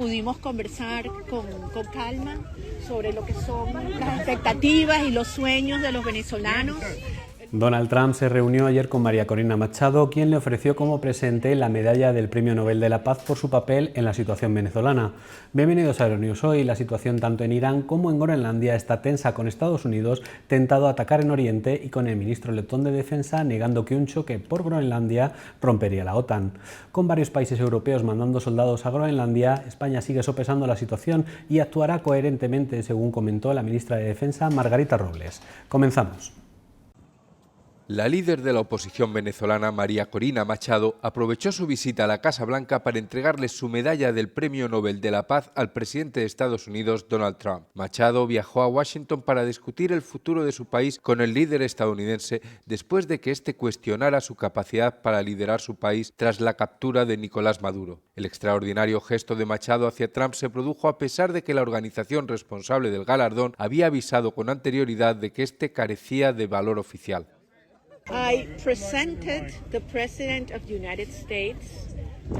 pudimos conversar con calma sobre lo que son las expectativas y los sueños de los venezolanos. Donald Trump se reunió ayer con María Corina Machado, quien le ofreció como presente la medalla del Premio Nobel de la Paz por su papel en la situación venezolana. Bienvenidos a Euronews. Hoy la situación tanto en Irán como en Groenlandia está tensa, con Estados Unidos tentado a atacar en Oriente y con el ministro letón de Defensa negando que un choque por Groenlandia rompería la OTAN. Con varios países europeos mandando soldados a Groenlandia, España sigue sopesando la situación y actuará coherentemente, según comentó la ministra de Defensa, Margarita Robles. Comenzamos. La líder de la oposición venezolana, María Corina Machado, aprovechó su visita a la Casa Blanca para entregarle su medalla del Premio Nobel de la Paz al presidente de Estados Unidos, Donald Trump. Machado viajó a Washington para discutir el futuro de su país con el líder estadounidense después de que éste cuestionara su capacidad para liderar su país tras la captura de Nicolás Maduro. El extraordinario gesto de Machado hacia Trump se produjo a pesar de que la organización responsable del galardón había avisado con anterioridad de que éste carecía de valor oficial.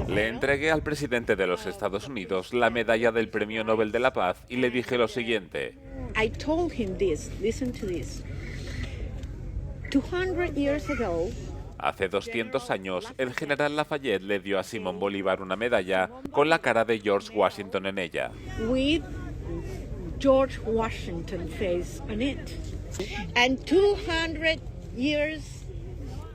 Le entregué al presidente de los Estados Unidos la medalla del Premio Nobel de la Paz y le dije lo siguiente. Hace 200 años, el general Lafayette le dio a Simón Bolívar una medalla con la cara de George Washington en ella. George Washington face on it. And 200 years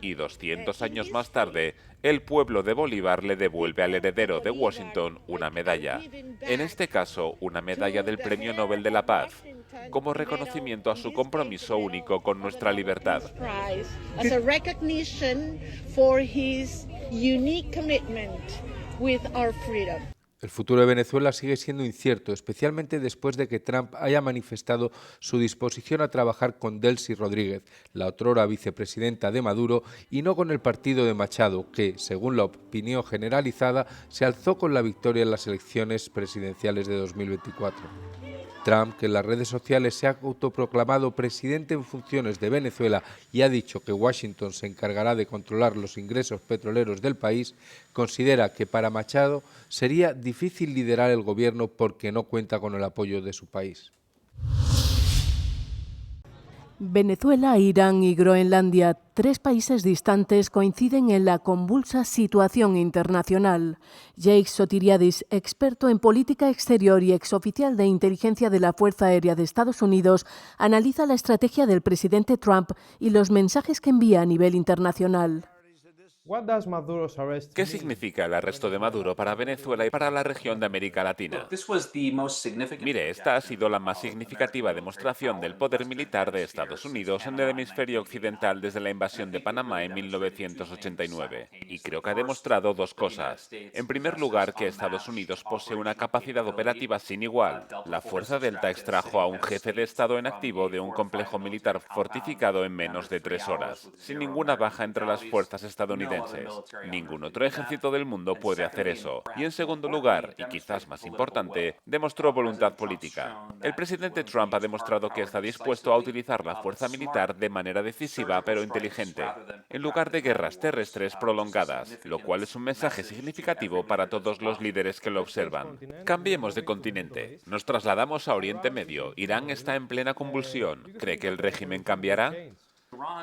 Y 200 años más tarde, el pueblo de Bolívar le devuelve al heredero de Washington una medalla. En este caso, una medalla del Premio Nobel de la Paz, como reconocimiento a su compromiso único con nuestra libertad. As a recognition for his unique commitment with our freedom. El futuro de Venezuela sigue siendo incierto, especialmente después de que Trump haya manifestado su disposición a trabajar con Delcy Rodríguez, la otrora vicepresidenta de Maduro, y no con el partido de Machado, que, según la opinión generalizada, se alzó con la victoria en las elecciones presidenciales de 2024. Trump, que en las redes sociales se ha autoproclamado presidente en funciones de Venezuela y ha dicho que Washington se encargará de controlar los ingresos petroleros del país, considera que para Machado sería difícil liderar el gobierno porque no cuenta con el apoyo de su país. Venezuela, Irán y Groenlandia, tres países distantes, coinciden en la convulsa situación internacional. Jake Sotiriadis, experto en política exterior y exoficial de inteligencia de la Fuerza Aérea de Estados Unidos, analiza la estrategia del presidente Trump y los mensajes que envía a nivel internacional. ¿Qué significa el arresto de Maduro para Venezuela y para la región de América Latina? Mire, esta ha sido la más significativa demostración del poder militar de Estados Unidos en el hemisferio occidental desde la invasión de Panamá en 1989. Y creo que ha demostrado dos cosas. En primer lugar, que Estados Unidos posee una capacidad operativa sin igual. La Fuerza Delta extrajo a un jefe de Estado en activo de un complejo militar fortificado en menos de 3 horas, sin ninguna baja entre las fuerzas estadounidenses. Ningún otro ejército del mundo puede hacer eso. Y en segundo lugar, y quizás más importante, demostró voluntad política. El presidente Trump ha demostrado que está dispuesto a utilizar la fuerza militar de manera decisiva pero inteligente, en lugar de guerras terrestres prolongadas, lo cual es un mensaje significativo para todos los líderes que lo observan. Cambiemos de continente. Nos trasladamos a Oriente Medio. Irán está en plena convulsión. ¿Cree que el régimen cambiará?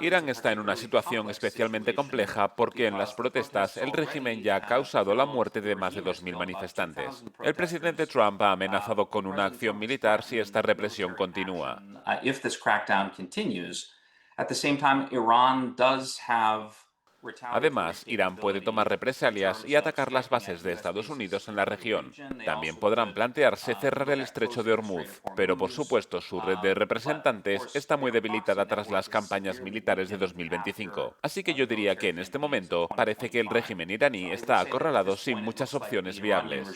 Irán está en una situación especialmente compleja porque en las protestas el régimen ya ha causado la muerte de más de 2000 manifestantes. El presidente Trump ha amenazado con una acción militar si esta represión continúa. Además, Irán puede tomar represalias y atacar las bases de Estados Unidos en la región. También podrán plantearse cerrar el estrecho de Hormuz, pero por supuesto su red de representantes está muy debilitada tras las campañas militares de 2025. Así que yo diría que en este momento parece que el régimen iraní está acorralado sin muchas opciones viables.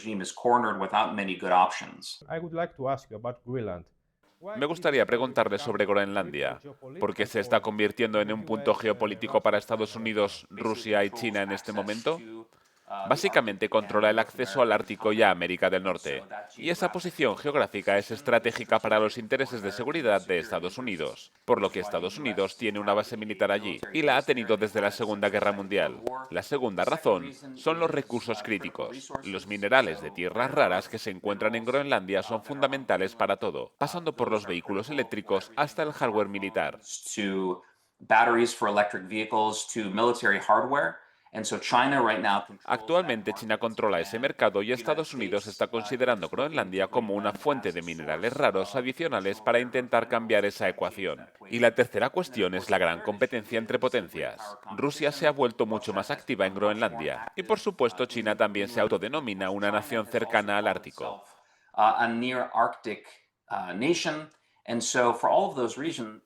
Me gustaría preguntarle sobre Groenlandia, porque se está convirtiendo en un punto geopolítico para Estados Unidos, Rusia y China en este momento. Básicamente controla el acceso al Ártico y a América del Norte. Y esa posición geográfica es estratégica para los intereses de seguridad de Estados Unidos, por lo que Estados Unidos tiene una base militar allí y la ha tenido desde la Segunda Guerra Mundial. La segunda razón son los recursos críticos. Los minerales de tierras raras que se encuentran en Groenlandia son fundamentales para todo, pasando por los vehículos eléctricos hasta el hardware militar. Actualmente China controla ese mercado y Estados Unidos está considerando Groenlandia como una fuente de minerales raros adicionales para intentar cambiar esa ecuación. Y la tercera cuestión es la gran competencia entre potencias. Rusia se ha vuelto mucho más activa en Groenlandia y por supuesto China también se autodenomina una nación cercana al Ártico.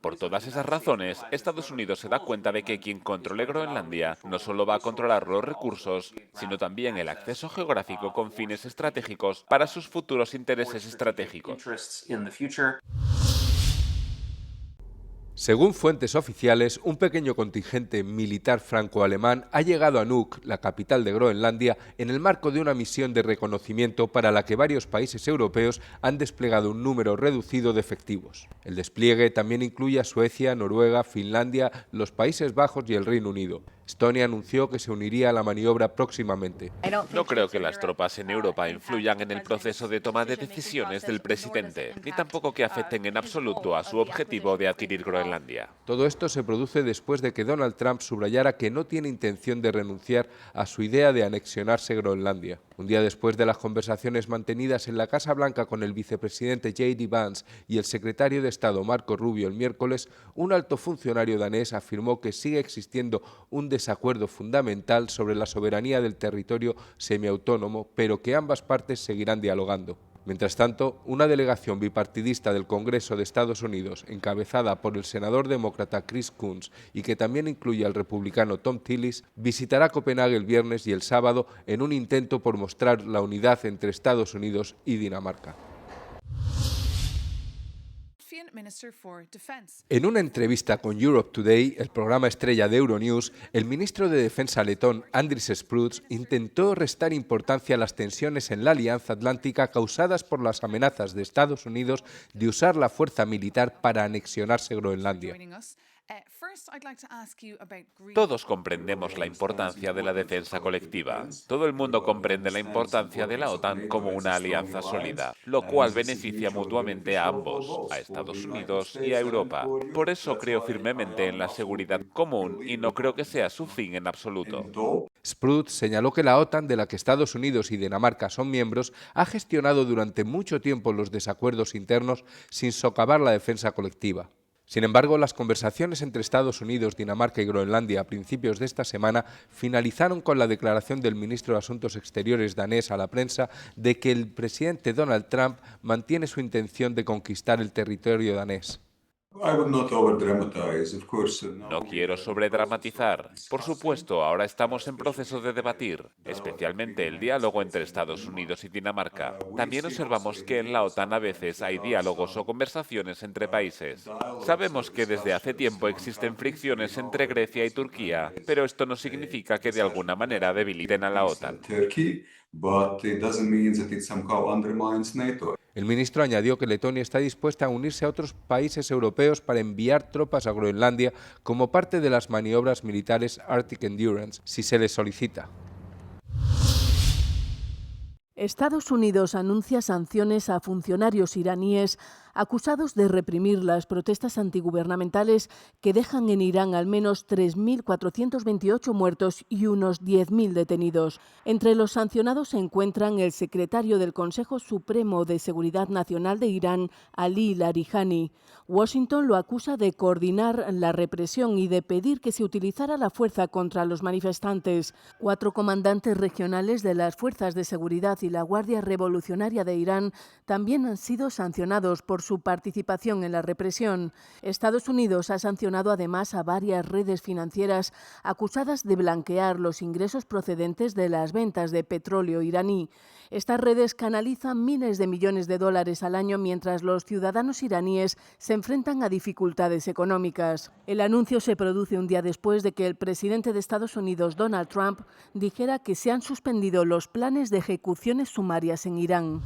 Por todas esas razones, Estados Unidos se da cuenta de que quien controle Groenlandia no solo va a controlar los recursos, sino también el acceso geográfico con fines estratégicos para sus futuros intereses estratégicos. Según fuentes oficiales, un pequeño contingente militar franco-alemán ha llegado a Nuuk, la capital de Groenlandia, en el marco de una misión de reconocimiento para la que varios países europeos han desplegado un número reducido de efectivos. El despliegue también incluye a Suecia, Noruega, Finlandia, los Países Bajos y el Reino Unido. Estonia anunció que se uniría a la maniobra próximamente. No creo que las tropas en Europa influyan en el proceso de toma de decisiones del presidente, ni tampoco que afecten en absoluto a su objetivo de adquirir Groenlandia. Todo esto se produce después de que Donald Trump subrayara que no tiene intención de renunciar a su idea de anexionarse Groenlandia. Un día después de las conversaciones mantenidas en la Casa Blanca con el vicepresidente J.D. Vance y el secretario de Estado Marco Rubio el miércoles, un alto funcionario danés afirmó que sigue existiendo un desacuerdo fundamental sobre la soberanía del territorio semiautónomo, pero que ambas partes seguirán dialogando. Mientras tanto, una delegación bipartidista del Congreso de Estados Unidos, encabezada por el senador demócrata Chris Coons y que también incluye al republicano Tom Tillis, visitará Copenhague el viernes y el sábado en un intento por mostrar la unidad entre Estados Unidos y Dinamarca. En una entrevista con Europe Today, el programa estrella de Euronews, el ministro de Defensa letón Andris Spruds intentó restar importancia a las tensiones en la Alianza Atlántica causadas por las amenazas de Estados Unidos de usar la fuerza militar para anexionarse Groenlandia. Todos comprendemos la importancia de la defensa colectiva. Todo el mundo comprende la importancia de la OTAN como una alianza sólida, lo cual beneficia mutuamente a ambos, a Estados Unidos y a Europa. Por eso creo firmemente en la seguridad común y no creo que sea su fin en absoluto. Spruds señaló que la OTAN, de la que Estados Unidos y Dinamarca son miembros, ha gestionado durante mucho tiempo los desacuerdos internos sin socavar la defensa colectiva. Sin embargo, las conversaciones entre Estados Unidos, Dinamarca y Groenlandia a principios de esta semana finalizaron con la declaración del ministro de Asuntos Exteriores danés a la prensa de que el presidente Donald Trump mantiene su intención de conquistar el territorio danés. No quiero sobredramatizar. Por supuesto, ahora estamos en proceso de debatir, especialmente el diálogo entre Estados Unidos y Dinamarca. También observamos que en la OTAN a veces hay diálogos o conversaciones entre países. Sabemos que desde hace tiempo existen fricciones entre Grecia y Turquía, pero esto no significa que de alguna manera debiliten a la OTAN. El ministro añadió que Letonia está dispuesta a unirse a otros países europeos para enviar tropas a Groenlandia como parte de las maniobras militares Arctic Endurance, si se les solicita. Estados Unidos anuncia sanciones a funcionarios iraníes acusados de reprimir las protestas antigubernamentales que dejan en Irán al menos 3.428 muertos y unos 10.000 detenidos. Entre los sancionados se encuentran el secretario del Consejo Supremo de Seguridad Nacional de Irán, Ali Larijani. Washington lo acusa de coordinar la represión y de pedir que se utilizara la fuerza contra los manifestantes. 4 comandantes regionales de las fuerzas de seguridad y la Guardia Revolucionaria de Irán también han sido sancionados por por su participación en la represión. Estados Unidos ha sancionado además a varias redes financieras acusadas de blanquear los ingresos procedentes de las ventas de petróleo iraní. Estas redes canalizan miles de millones de dólares al año mientras los ciudadanos iraníes se enfrentan a dificultades económicas. El anuncio se produce un día después de que el presidente de Estados Unidos, Donald Trump, dijera que se han suspendido los planes de ejecuciones sumarias en Irán.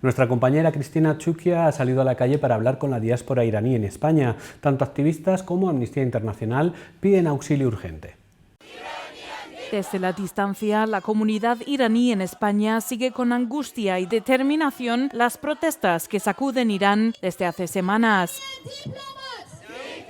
Nuestra compañera Cristina Chukia ha salido a la calle para hablar con la diáspora iraní en España. Tanto activistas como Amnistía Internacional piden auxilio urgente. Desde la distancia, la comunidad iraní en España sigue con angustia y determinación las protestas que sacuden Irán desde hace semanas.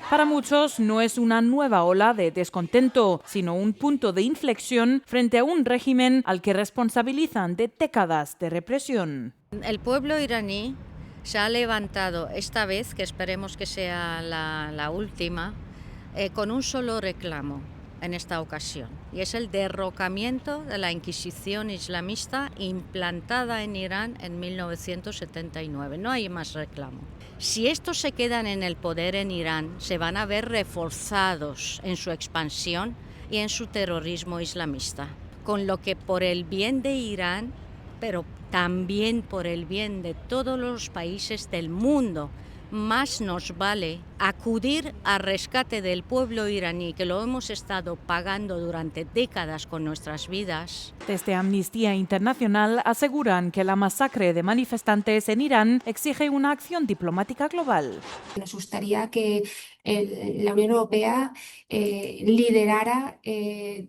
Para muchos no es una nueva ola de descontento, sino un punto de inflexión frente a un régimen al que responsabilizan de décadas de represión. El pueblo iraní se ha levantado esta vez, que esperemos que sea la última, con un solo reclamo en esta ocasión, y es el derrocamiento de la Inquisición islamista implantada en Irán en 1979. No hay más reclamo. Si estos se quedan en el poder en Irán, se van a ver reforzados en su expansión y en su terrorismo islamista, con lo que por el bien de Irán, pero también por el bien de todos los países del mundo, más nos vale acudir al rescate del pueblo iraní, que lo hemos estado pagando durante décadas con nuestras vidas. Desde Amnistía Internacional aseguran que la masacre de manifestantes en Irán exige una acción diplomática global. Nos gustaría que la Unión Europea liderara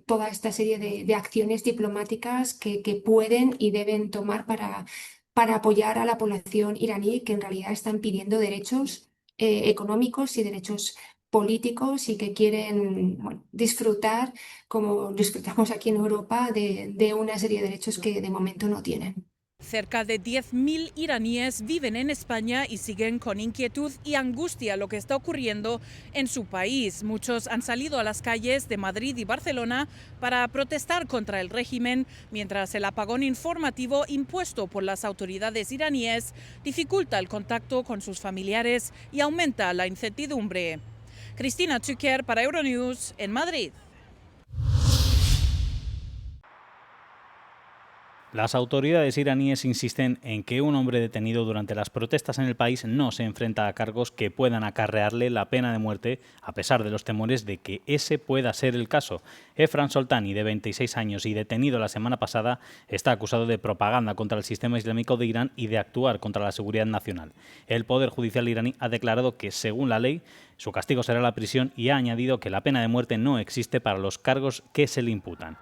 toda esta serie de acciones diplomáticas que pueden y deben tomar para apoyar a la población iraní, que en realidad están pidiendo derechos económicos y derechos políticos y que quieren disfrutar, como disfrutamos aquí en Europa, de una serie de derechos que de momento no tienen. Cerca de 10.000 iraníes viven en España y siguen con inquietud y angustia lo que está ocurriendo en su país. Muchos han salido a las calles de Madrid y Barcelona para protestar contra el régimen, mientras el apagón informativo impuesto por las autoridades iraníes dificulta el contacto con sus familiares y aumenta la incertidumbre. Cristina Chukia para Euronews en Madrid. Las autoridades iraníes insisten en que un hombre detenido durante las protestas en el país no se enfrenta a cargos que puedan acarrearle la pena de muerte, a pesar de los temores de que ese pueda ser el caso. Efran Soltani, de 26 años y detenido la semana pasada, está acusado de propaganda contra el sistema islámico de Irán y de actuar contra la seguridad nacional. El Poder Judicial iraní ha declarado que, según la ley, su castigo será la prisión y ha añadido que la pena de muerte no existe para los cargos que se le imputan.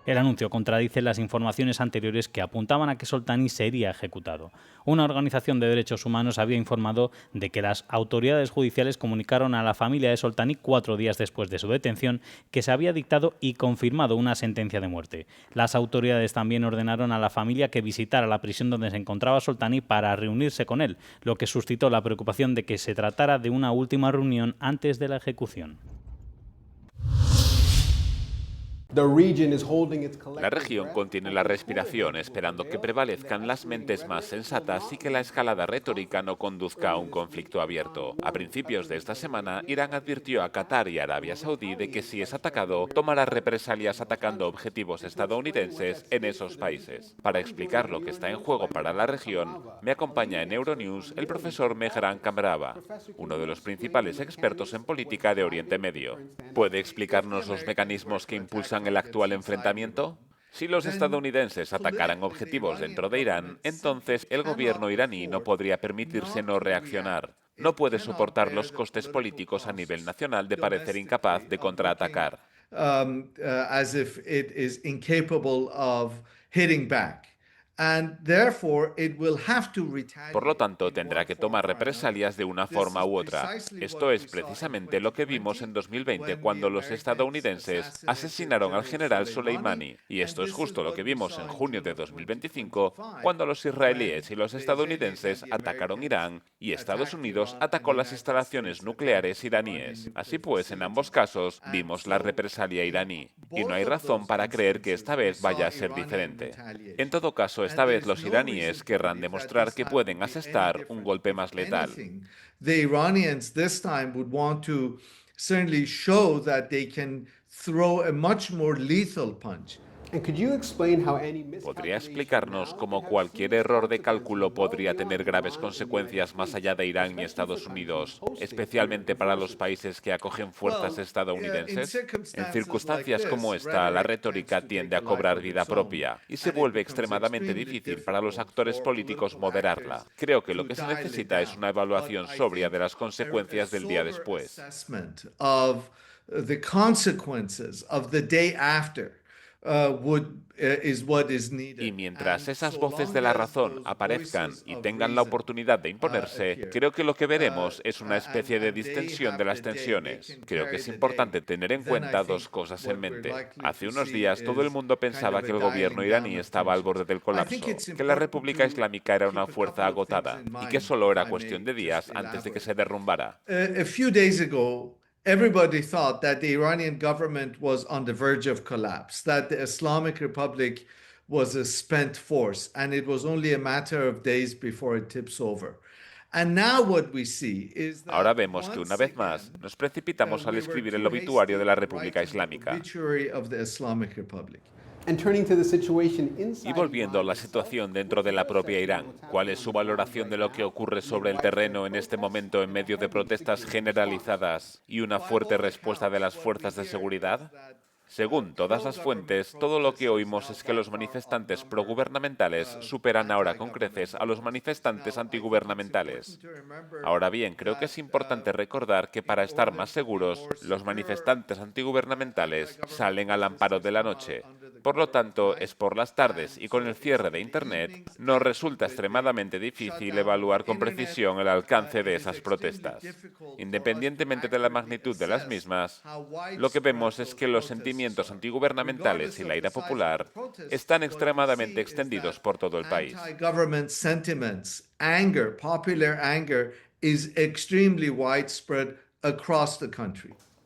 El anuncio contradice las informaciones anteriores que apuntaban a que Soltani sería ejecutado. Una organización de derechos humanos había informado de que las autoridades judiciales comunicaron a la familia de Soltani 4 días después de su detención que se había dictado y confirmado una sentencia de muerte. Las autoridades también ordenaron a la familia que visitara la prisión donde se encontraba Soltani para reunirse con él, lo que suscitó la preocupación de que se tratara de una última reunión antes de la ejecución. La región contiene la respiración, esperando que prevalezcan las mentes más sensatas y que la escalada retórica no conduzca a un conflicto abierto. A principios de esta semana, Irán advirtió a Qatar y Arabia Saudí de que si es atacado, tomará represalias atacando objetivos estadounidenses en esos países. Para explicar lo que está en juego para la región, me acompaña en Euronews el profesor Mehran Kamrava, uno de los principales expertos en política de Oriente Medio. ¿Puede explicarnos los mecanismos que impulsan el actual enfrentamiento? Si los estadounidenses atacaran objetivos dentro de Irán, entonces el gobierno iraní no podría permitirse no reaccionar. No puede soportar los costes políticos a nivel nacional de parecer incapaz de contraatacar. Por lo tanto, tendrá que tomar represalias de una forma u otra. Esto es precisamente lo que vimos en 2020 cuando los estadounidenses asesinaron al general Soleimani. Y esto es justo lo que vimos en junio de 2025 cuando los israelíes y los estadounidenses atacaron Irán y Estados Unidos atacó las instalaciones nucleares iraníes. Así pues, en ambos casos vimos la represalia iraní. Y no hay razón para creer que esta vez vaya a ser diferente. En todo caso, esta vez los iraníes querrán demostrar que pueden asestar un golpe más letal. The Iranians this time would want to certainly show that they can throw a much more lethal punch. ¿Podría explicarnos cómo cualquier error de cálculo podría tener graves consecuencias más allá de Irán y Estados Unidos, especialmente para los países que acogen fuerzas estadounidenses? En circunstancias como esta, la retórica tiende a cobrar vida propia y se vuelve extremadamente difícil para los actores políticos moderarla. Creo que lo que se necesita es una evaluación sobria de las consecuencias del día después. Y mientras esas voces de la razón aparezcan y tengan la oportunidad de imponerse, creo que lo que veremos es una especie de distensión de las tensiones. Creo que es importante tener en cuenta dos cosas en mente. Hace unos días todo el mundo pensaba que el gobierno iraní estaba al borde del colapso, que la República Islámica era una fuerza agotada y que solo era cuestión de días antes de que se derrumbara. Everybody thought that the Iranian government was on the verge of collapse, that the Islamic Republic was a spent force, and it was only a matter of days before it tips over. And now what we see is that ahora vemos que una vez más nos precipitamos al escribir el obituario de la República Islámica. Y volviendo a la situación dentro de la propia Irán, ¿cuál es su valoración de lo que ocurre sobre el terreno en este momento en medio de protestas generalizadas y una fuerte respuesta de las fuerzas de seguridad? Según todas las fuentes, todo lo que oímos es que los manifestantes progubernamentales superan ahora con creces a los manifestantes antigubernamentales. Ahora bien, creo que es importante recordar que para estar más seguros, los manifestantes antigubernamentales salen al amparo de la noche. Por lo tanto, es por las tardes y con el cierre de Internet, nos resulta extremadamente difícil evaluar con precisión el alcance de esas protestas. Independientemente de la magnitud de las mismas, lo que vemos es que los sentimientos antigubernamentales y la ira popular están extremadamente extendidos por todo el país.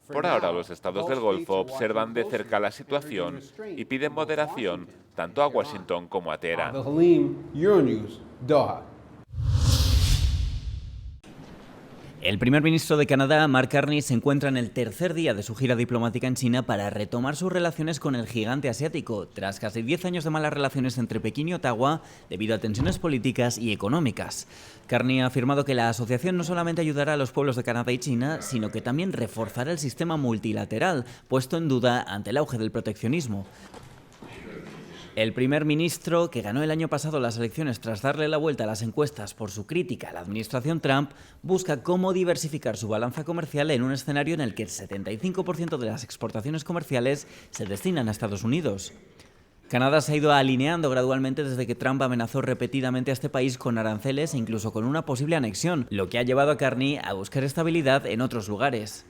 Por ahora, los estados del Golfo observan de cerca la situación y piden moderación tanto a Washington como a Teherán. El primer ministro de Canadá, Mark Carney, se encuentra en el tercer día de su gira diplomática en China para retomar sus relaciones con el gigante asiático, tras casi 10 años de malas relaciones entre Pekín y Ottawa debido a tensiones políticas y económicas. Carney ha afirmado que la asociación no solamente ayudará a los pueblos de Canadá y China, sino que también reforzará el sistema multilateral, puesto en duda ante el auge del proteccionismo. El primer ministro, que ganó el año pasado las elecciones tras darle la vuelta a las encuestas por su crítica a la administración Trump, busca cómo diversificar su balanza comercial en un escenario en el que el 75% de las exportaciones comerciales se destinan a Estados Unidos. Canadá se ha ido alineando gradualmente desde que Trump amenazó repetidamente a este país con aranceles e incluso con una posible anexión, lo que ha llevado a Carney a buscar estabilidad en otros lugares.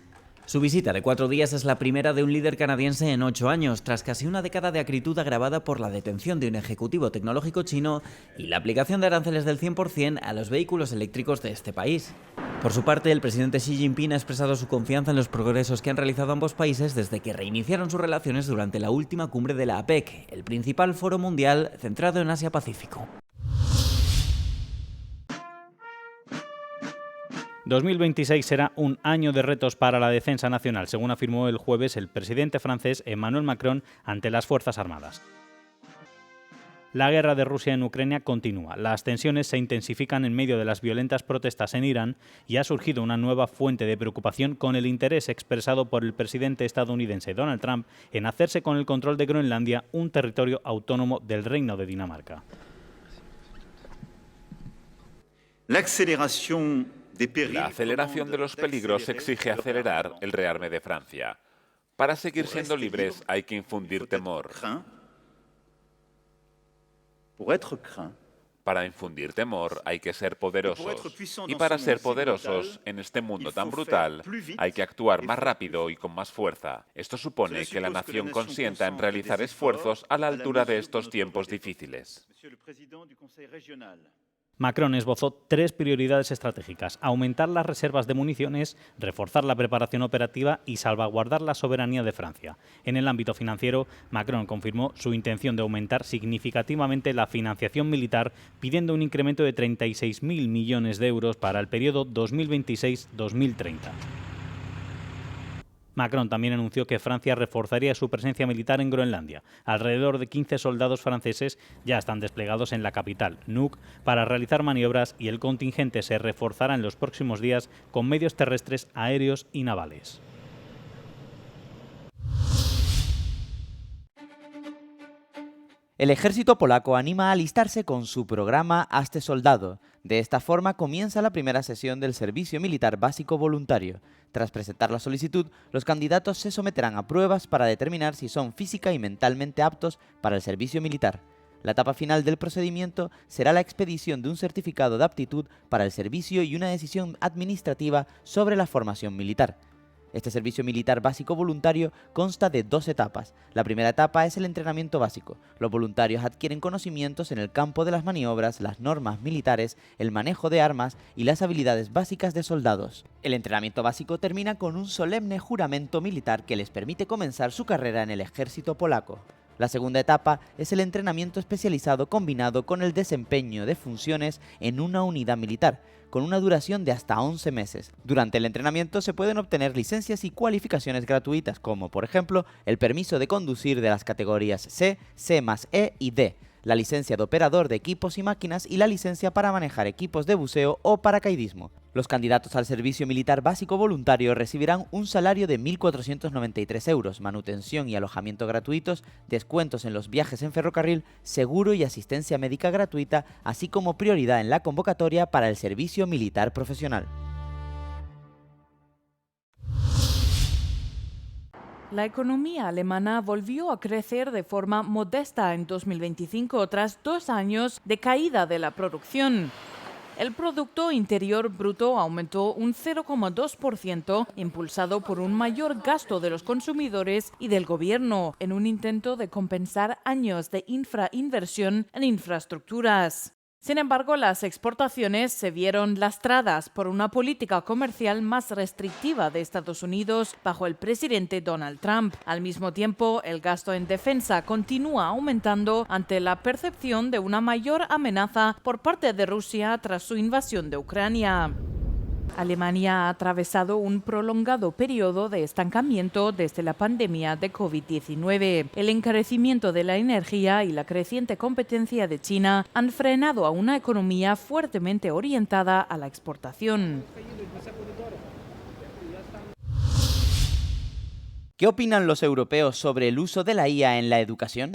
Su visita de 4 días es la primera de un líder canadiense en 8 años, tras casi una década de acritud agravada por la detención de un ejecutivo tecnológico chino y la aplicación de aranceles del 100% a los vehículos eléctricos de este país. Por su parte, el presidente Xi Jinping ha expresado su confianza en los progresos que han realizado ambos países desde que reiniciaron sus relaciones durante la última cumbre de la APEC, el principal foro mundial centrado en Asia-Pacífico. 2026 será un año de retos para la defensa nacional, según afirmó el jueves el presidente francés Emmanuel Macron ante las Fuerzas Armadas. La guerra de Rusia en Ucrania continúa. Las tensiones se intensifican en medio de las violentas protestas en Irán y ha surgido una nueva fuente de preocupación con el interés expresado por el presidente estadounidense Donald Trump en hacerse con el control de Groenlandia, un territorio autónomo del Reino de Dinamarca. La aceleración de los peligros exige acelerar el rearme de Francia. Para seguir siendo libres hay que infundir temor. Para infundir temor hay que ser poderosos. Y para ser poderosos en este mundo tan brutal hay que actuar más rápido y con más fuerza. Esto supone que la nación consienta en realizar esfuerzos a la altura de estos tiempos difíciles. Macron esbozó 3 prioridades estratégicas: aumentar las reservas de municiones, reforzar la preparación operativa y salvaguardar la soberanía de Francia. En el ámbito financiero, Macron confirmó su intención de aumentar significativamente la financiación militar, pidiendo un incremento de 36.000 millones de euros para el periodo 2026-2030. Macron también anunció que Francia reforzaría su presencia militar en Groenlandia. Alrededor de 15 soldados franceses ya están desplegados en la capital, Nuuk, para realizar maniobras, y el contingente se reforzará en los próximos días con medios terrestres, aéreos y navales. El ejército polaco anima a alistarse con su programa Hazte Soldado. De esta forma comienza la primera sesión del servicio militar básico voluntario. Tras presentar la solicitud, los candidatos se someterán a pruebas para determinar si son física y mentalmente aptos para el servicio militar. La etapa final del procedimiento será la expedición de un certificado de aptitud para el servicio y una decisión administrativa sobre la formación militar. Este servicio militar básico voluntario consta de 2 etapas. La primera etapa es el entrenamiento básico. Los voluntarios adquieren conocimientos en el campo de las maniobras, las normas militares, el manejo de armas y las habilidades básicas de soldados. El entrenamiento básico termina con un solemne juramento militar que les permite comenzar su carrera en el ejército polaco. La segunda etapa es el entrenamiento especializado combinado con el desempeño de funciones en una unidad militar, con una duración de hasta 11 meses. Durante el entrenamiento se pueden obtener licencias y cualificaciones gratuitas, como por ejemplo el permiso de conducir de las categorías C, C+E y D, la licencia de operador de equipos y máquinas y la licencia para manejar equipos de buceo o paracaidismo. Los candidatos al servicio militar básico voluntario recibirán un salario de 1.493 euros, manutención y alojamiento gratuitos, descuentos en los viajes en ferrocarril, seguro y asistencia médica gratuita, así como prioridad en la convocatoria para el servicio militar profesional. La economía alemana volvió a crecer de forma modesta en 2025 tras 2 años de caída de la producción. El Producto Interior Bruto aumentó un 0,2%, impulsado por un mayor gasto de los consumidores y del gobierno, en un intento de compensar años de infrainversión en infraestructuras. Sin embargo, las exportaciones se vieron lastradas por una política comercial más restrictiva de Estados Unidos bajo el presidente Donald Trump. Al mismo tiempo, el gasto en defensa continúa aumentando ante la percepción de una mayor amenaza por parte de Rusia tras su invasión de Ucrania. Alemania ha atravesado un prolongado periodo de estancamiento desde la pandemia de COVID-19. El encarecimiento de la energía y la creciente competencia de China han frenado a una economía fuertemente orientada a la exportación. ¿Qué opinan los europeos sobre el uso de la IA en la educación?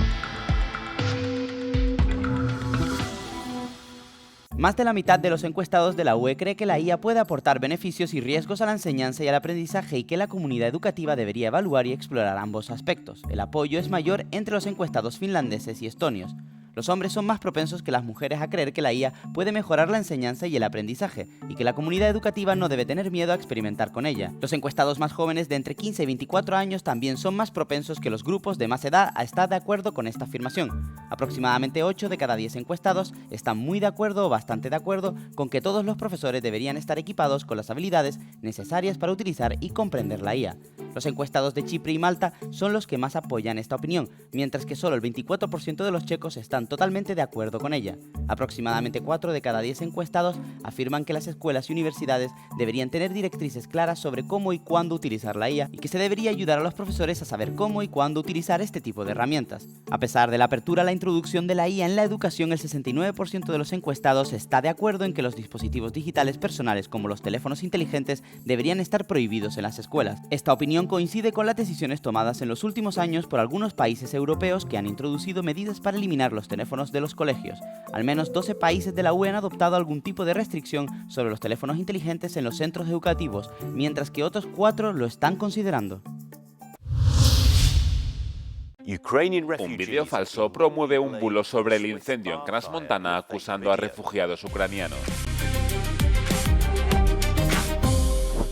Más de la mitad de los encuestados de la UE cree que la IA puede aportar beneficios y riesgos a la enseñanza y al aprendizaje y que la comunidad educativa debería evaluar y explorar ambos aspectos. El apoyo es mayor entre los encuestados finlandeses y estonios. Los hombres son más propensos que las mujeres a creer que la IA puede mejorar la enseñanza y el aprendizaje, y que la comunidad educativa no debe tener miedo a experimentar con ella. Los encuestados más jóvenes de entre 15 y 24 años también son más propensos que los grupos de más edad a estar de acuerdo con esta afirmación. Aproximadamente 8 de cada 10 encuestados están muy de acuerdo o bastante de acuerdo con que todos los profesores deberían estar equipados con las habilidades necesarias para utilizar y comprender la IA. Los encuestados de Chipre y Malta son los que más apoyan esta opinión, mientras que solo el 24% de los checos están totalmente de acuerdo con ella. Aproximadamente 4 de cada 10 encuestados afirman que las escuelas y universidades deberían tener directrices claras sobre cómo y cuándo utilizar la IA y que se debería ayudar a los profesores a saber cómo y cuándo utilizar este tipo de herramientas. A pesar de la apertura a la introducción de la IA en la educación, el 69% de los encuestados está de acuerdo en que los dispositivos digitales personales como los teléfonos inteligentes deberían estar prohibidos en las escuelas. Esta opinión coincide con las decisiones tomadas en los últimos años por algunos países europeos que han introducido medidas para eliminar los teléfonos de los colegios. Al menos 12 países de la UE han adoptado algún tipo de restricción sobre los teléfonos inteligentes en los centros educativos, mientras que otros 4 lo están considerando. Un vídeo falso promueve un bulo sobre el incendio en Crans-Montana acusando a refugiados ucranianos.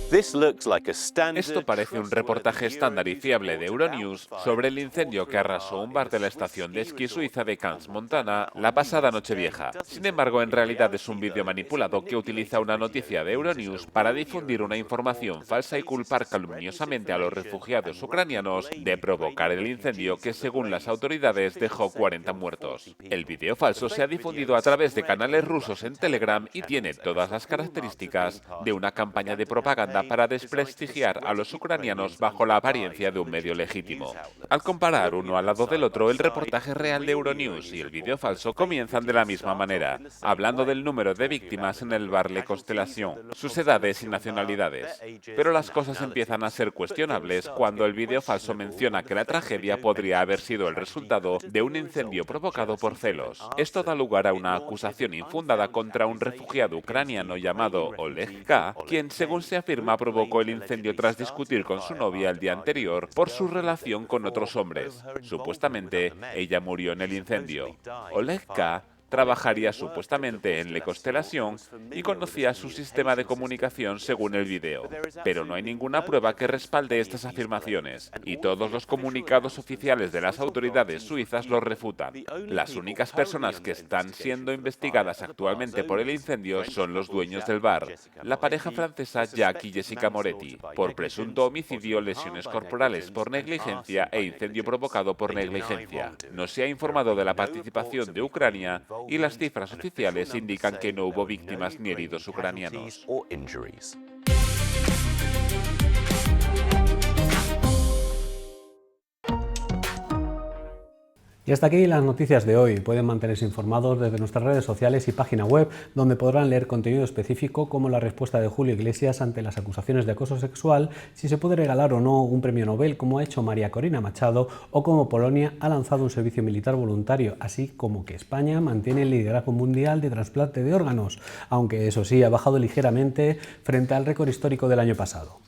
Esto parece un reportaje estándar y fiable de Euronews sobre el incendio que arrasó un bar de la estación de esquí suiza de Cannes, Montana, la pasada Nochevieja. Sin embargo, en realidad es un vídeo manipulado que utiliza una noticia de Euronews para difundir una información falsa y culpar calumniosamente a los refugiados ucranianos de provocar el incendio que, según las autoridades, dejó 40 muertos. El vídeo falso se ha difundido a través de canales rusos en Telegram y tiene todas las características de una campaña de propaganda para desprestigiar a los ucranianos bajo la apariencia de un medio legítimo. Al comparar uno al lado del otro, el reportaje real de Euronews y el vídeo falso comienzan de la misma manera, hablando del número de víctimas en el bar Le Constellation, sus edades y nacionalidades. Pero las cosas empiezan a ser cuestionables cuando el vídeo falso menciona que la tragedia podría haber sido el resultado de un incendio provocado por celos. Esto da lugar a una acusación infundada contra un refugiado ucraniano llamado Oleg K., quien, según se afirma, provocó el incendio tras discutir con su novia el día anterior por su relación con otros hombres. Supuestamente, ella murió en el incendio. Oleg K. trabajaría supuestamente en Le Constellation y conocía su sistema de comunicación según el vídeo. Pero no hay ninguna prueba que respalde estas afirmaciones, y todos los comunicados oficiales de las autoridades suizas los refutan. Las únicas personas que están siendo investigadas actualmente por el incendio son los dueños del bar, la pareja francesa Jack y Jessica Moretti, por presunto homicidio, lesiones corporales por negligencia e incendio provocado por negligencia. No se ha informado de la participación de Ucrania y las cifras oficiales indican que no hubo víctimas ni heridos ucranianos. Y hasta aquí las noticias de hoy. Pueden mantenerse informados desde nuestras redes sociales y página web, donde podrán leer contenido específico como la respuesta de Julio Iglesias ante las acusaciones de acoso sexual, si se puede regalar o no un premio Nobel, como ha hecho María Corina Machado, o cómo Polonia ha lanzado un servicio militar voluntario, así como que España mantiene el liderazgo mundial de trasplante de órganos, aunque eso sí, ha bajado ligeramente frente al récord histórico del año pasado.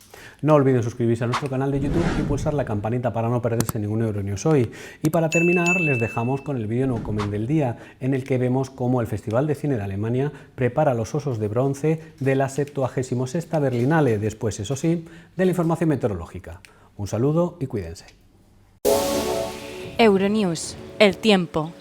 No olviden suscribirse a nuestro canal de YouTube y pulsar la campanita para no perderse ningún Euronews hoy. Y para terminar, les dejamos con el vídeo No Comen del día, en el que vemos cómo el Festival de Cine de Alemania prepara los osos de bronce de la 76ª Berlinale, después, eso sí, de la información meteorológica. Un saludo y cuídense. Euronews, el tiempo.